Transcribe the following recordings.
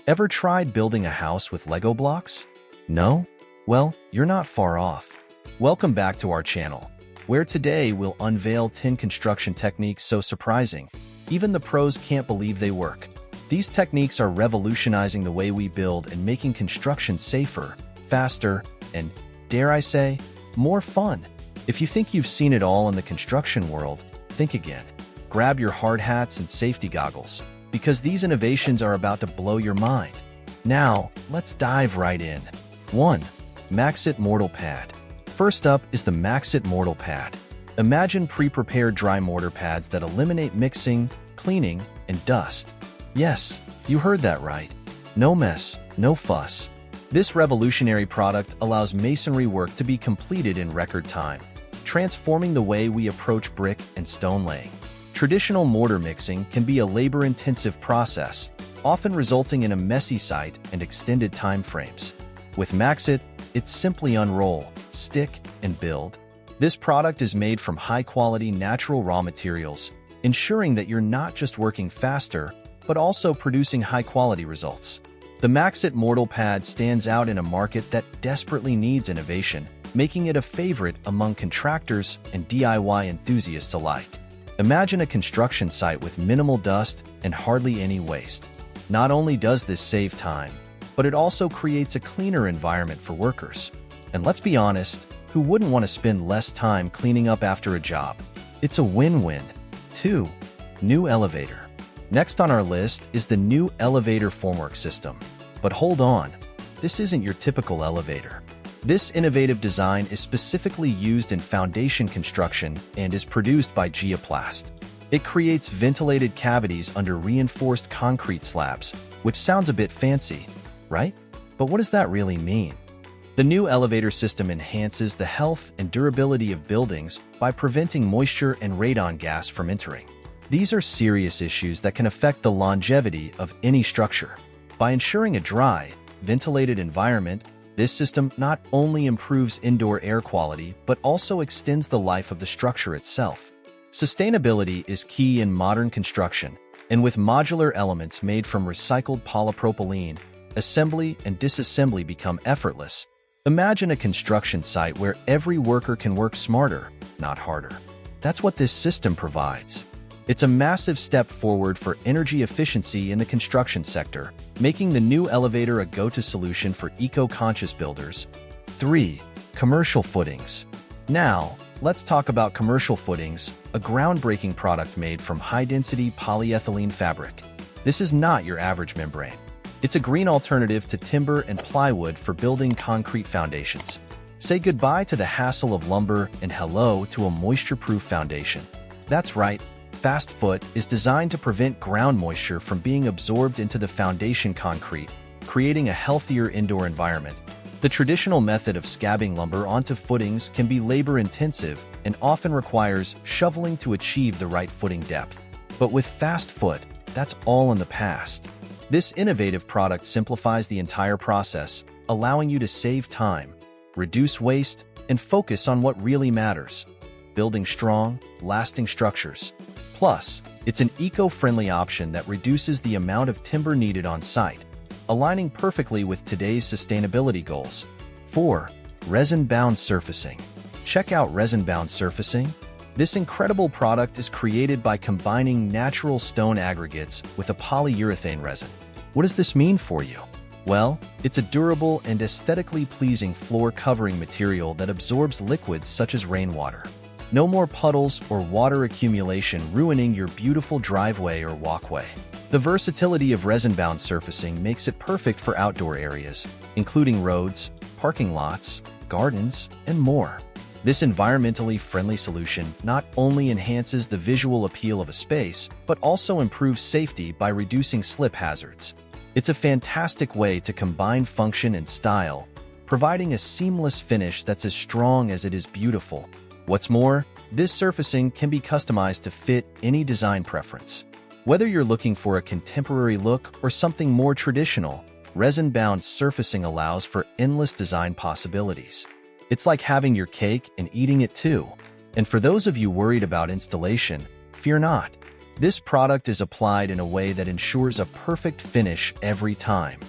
Ever tried building a house with Lego blocks? No? Well, you're not far off. Welcome back to our channel, where today we'll unveil 10 construction techniques so surprising, even the pros can't believe they work. These techniques are revolutionizing the way we build and making construction safer, faster, and, dare I say, more fun. If you think you've seen it all in the construction world, think again. Grab your hard hats and safety goggles, because these innovations are about to blow your mind. Now, let's dive right in. 1. Maxit Mortar Pad. First up is the Maxit Mortar Pad. Imagine pre-prepared dry mortar pads that eliminate mixing, cleaning, and dust. Yes, you heard that right. No mess, no fuss. This revolutionary product allows masonry work to be completed in record time, transforming the way we approach brick and stone laying. Traditional mortar mixing can be a labor-intensive process, often resulting in a messy site and extended time frames. With Maxit, it's simply unroll, stick, and build. This product is made from high-quality natural raw materials, ensuring that you're not just working faster, but also producing high-quality results. The Maxit Mortar Pad stands out in a market that desperately needs innovation, making it a favorite among contractors and DIY enthusiasts alike. Imagine a construction site with minimal dust and hardly any waste. Not only does this save time, but it also creates a cleaner environment for workers. And let's be honest, who wouldn't want to spend less time cleaning up after a job? It's a win-win. 2. New elevator. Next on our list is the new elevator formwork system. But hold on, this isn't your typical elevator. This innovative design is specifically used in foundation construction and is produced by Geoplast. It creates ventilated cavities under reinforced concrete slabs, which sounds a bit fancy, right? But what does that really mean? The new elevator system enhances the health and durability of buildings by preventing moisture and radon gas from entering. These are serious issues that can affect the longevity of any structure. By ensuring a dry, ventilated environment, this system not only improves indoor air quality, but also extends the life of the structure itself. Sustainability is key in modern construction, and with modular elements made from recycled polypropylene, assembly and disassembly become effortless. Imagine a construction site where every worker can work smarter, not harder. That's what this system provides. It's a massive step forward for energy efficiency in the construction sector, making the new elevator a go-to solution for eco-conscious builders. 3. Commercial footings. Now, let's talk about commercial footings, a groundbreaking product made from high-density polyethylene fabric. This is not your average membrane. It's a green alternative to timber and plywood for building concrete foundations. Say goodbye to the hassle of lumber and hello to a moisture-proof foundation. That's right. Fast Foot is designed to prevent ground moisture from being absorbed into the foundation concrete, creating a healthier indoor environment. The traditional method of scabbing lumber onto footings can be labor-intensive and often requires shoveling to achieve the right footing depth. But with Fast Foot, that's all in the past. This innovative product simplifies the entire process, allowing you to save time, reduce waste, and focus on what really matters: building strong, lasting structures. Plus, it's an eco-friendly option that reduces the amount of timber needed on site, aligning perfectly with today's sustainability goals. 4. Resin-bound surfacing. Check out resin-bound surfacing. This incredible product is created by combining natural stone aggregates with a polyurethane resin. What does this mean for you? Well, it's a durable and aesthetically pleasing floor covering material that absorbs liquids such as rainwater. No more puddles or water accumulation ruining your beautiful driveway or walkway. The versatility of resin-bound surfacing makes it perfect for outdoor areas, including roads, parking lots, gardens, and more. This environmentally friendly solution not only enhances the visual appeal of a space, but also improves safety by reducing slip hazards. It's a fantastic way to combine function and style, providing a seamless finish that's as strong as it is beautiful. What's more, this surfacing can be customized to fit any design preference. Whether you're looking for a contemporary look or something more traditional, resin-bound surfacing allows for endless design possibilities. It's like having your cake and eating it too. And for those of you worried about installation, fear not. This product is applied in a way that ensures a perfect finish every time.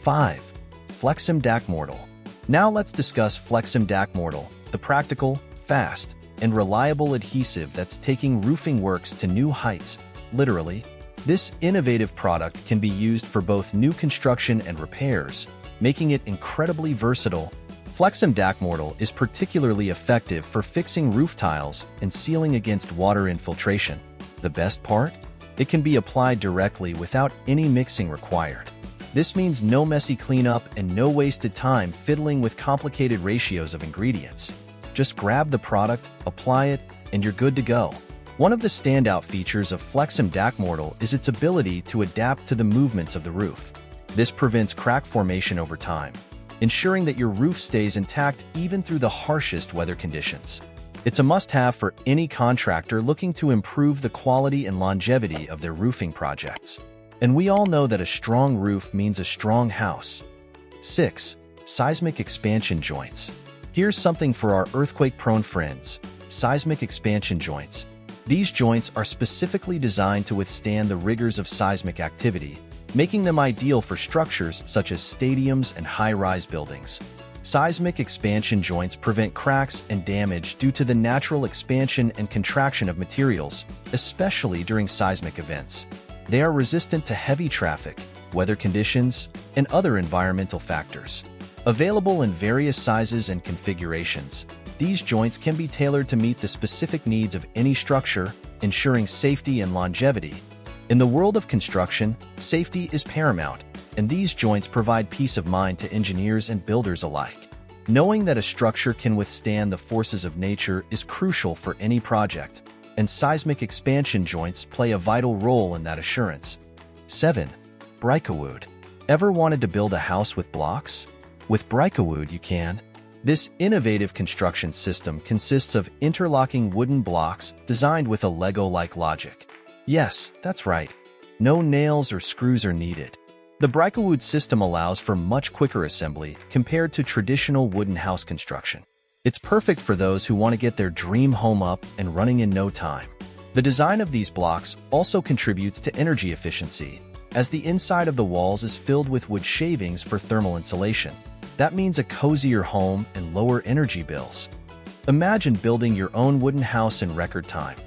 5. Flexim DAC Mortal. Now let's discuss Flexim DAC Mortal, the practical, fast, and reliable adhesive that's taking roofing works to new heights, literally. This innovative product can be used for both new construction and repairs, making it incredibly versatile. Flexim DAC Mortal is particularly effective for fixing roof tiles and sealing against water infiltration. The best part? It can be applied directly without any mixing required. This means no messy cleanup and no wasted time fiddling with complicated ratios of ingredients. Just grab the product, apply it, and you're good to go. One of the standout features of Flexim DAC Mortal is its ability to adapt to the movements of the roof. This prevents crack formation over time, ensuring that your roof stays intact even through the harshest weather conditions. It's a must-have for any contractor looking to improve the quality and longevity of their roofing projects. And we all know that a strong roof means a strong house. 6. Seismic Expansion Joints. Here's something for our earthquake-prone friends: seismic expansion joints. These joints are specifically designed to withstand the rigors of seismic activity, making them ideal for structures such as stadiums and high-rise buildings. Seismic expansion joints prevent cracks and damage due to the natural expansion and contraction of materials, especially during seismic events. They are resistant to heavy traffic, weather conditions, and other environmental factors. Available in various sizes and configurations, these joints can be tailored to meet the specific needs of any structure, ensuring safety and longevity. In the world of construction, safety is paramount, and these joints provide peace of mind to engineers and builders alike. Knowing that a structure can withstand the forces of nature is crucial for any project, and seismic expansion joints play a vital role in that assurance. 7. Bricawood. Ever wanted to build a house with blocks? With Bricawood you can. This innovative construction system consists of interlocking wooden blocks designed with a Lego-like logic. Yes, that's right. No nails or screws are needed. The Bricawood system allows for much quicker assembly compared to traditional wooden house construction. It's perfect for those who want to get their dream home up and running in no time. The design of these blocks also contributes to energy efficiency, as the inside of the walls is filled with wood shavings for thermal insulation. That means a cozier home and lower energy bills. Imagine building your own wooden house in record time,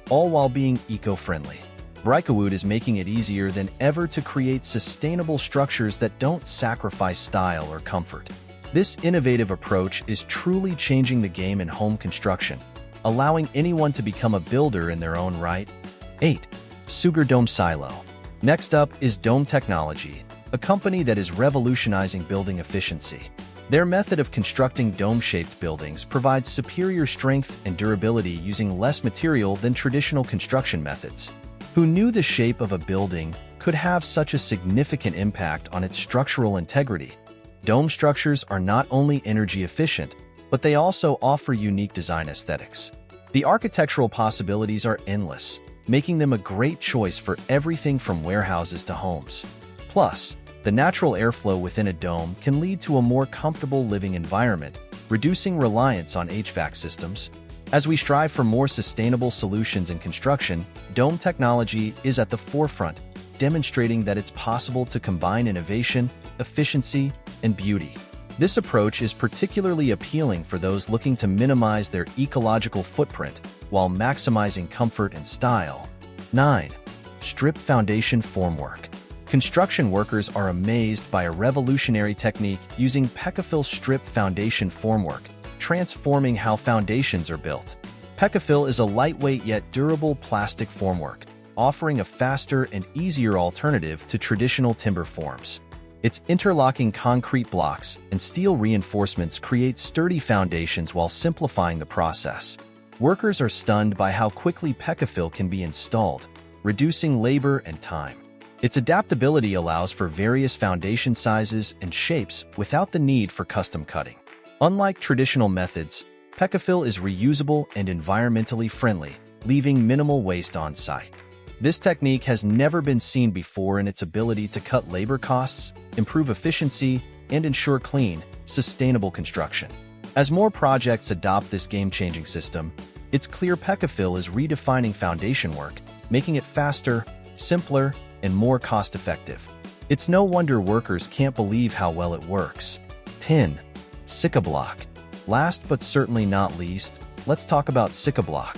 all while being eco-friendly. Bricawood is making it easier than ever to create sustainable structures that don't sacrifice style or comfort. This innovative approach is truly changing the game in home construction, allowing anyone to become a builder in their own right. 8. Sugar Dome Silo. Next up is Dome Technology, a company that is revolutionizing building efficiency. Their method of constructing dome-shaped buildings provides superior strength and durability using less material than traditional construction methods. Who knew the shape of a building could have such a significant impact on its structural integrity? Dome structures are not only energy efficient, but they also offer unique design aesthetics. The architectural possibilities are endless, making them a great choice for everything from warehouses to homes. Plus, the natural airflow within a dome can lead to a more comfortable living environment, reducing reliance on HVAC systems. As we strive for more sustainable solutions in construction, dome technology is at the forefront, demonstrating that it's possible to combine innovation, efficiency, and beauty. This approach is particularly appealing for those looking to minimize their ecological footprint while maximizing comfort and style. 9. Strip Foundation Formwork. Construction workers are amazed by a revolutionary technique using Peccafill strip foundation formwork, transforming how foundations are built. Peccafill is a lightweight yet durable plastic formwork, offering a faster and easier alternative to traditional timber forms. Its interlocking concrete blocks and steel reinforcements create sturdy foundations while simplifying the process. Workers are stunned by how quickly Peccafill can be installed, reducing labor and time. Its adaptability allows for various foundation sizes and shapes without the need for custom cutting. Unlike traditional methods, Peccafill is reusable and environmentally friendly, leaving minimal waste on site. This technique has never been seen before in its ability to cut labor costs, improve efficiency, and ensure clean, sustainable construction. As more projects adopt this game-changing system, it's clear Peccafill is redefining foundation work, making it faster, simpler, and more cost-effective. It's no wonder workers can't believe how well it works. 10. Sikablock. Last but certainly not least, let's talk about Sikablock.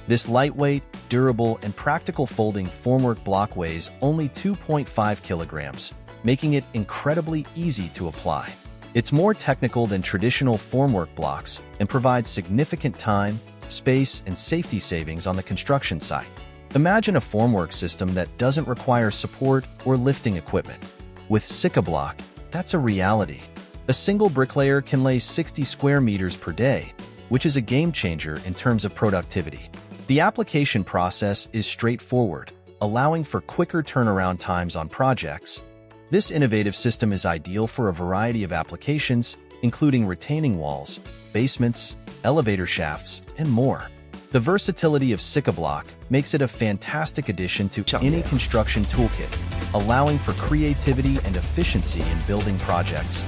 This lightweight, durable, and practical folding formwork block weighs only 2.5 kilograms, making it incredibly easy to apply. It's more technical than traditional formwork blocks and provides significant time, space, and safety savings on the construction site. Imagine a formwork system that doesn't require support or lifting equipment. With Sikablock, that's a reality. A single bricklayer can lay 60 square meters per day, which is a game changer in terms of productivity. The application process is straightforward, allowing for quicker turnaround times on projects. This innovative system is ideal for a variety of applications, including retaining walls, basements, elevator shafts, and more. The versatility of Sikablock makes it a fantastic addition to any construction toolkit, allowing for creativity and efficiency in building projects.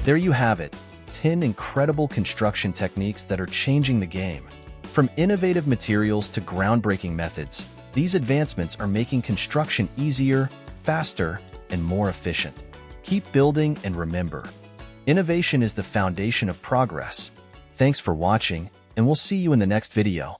There you have it, 10 incredible construction techniques that are changing the game. From innovative materials to groundbreaking methods, these advancements are making construction easier, faster, and more efficient. Keep building and remember, innovation is the foundation of progress. Thanks for watching, and we'll see you in the next video.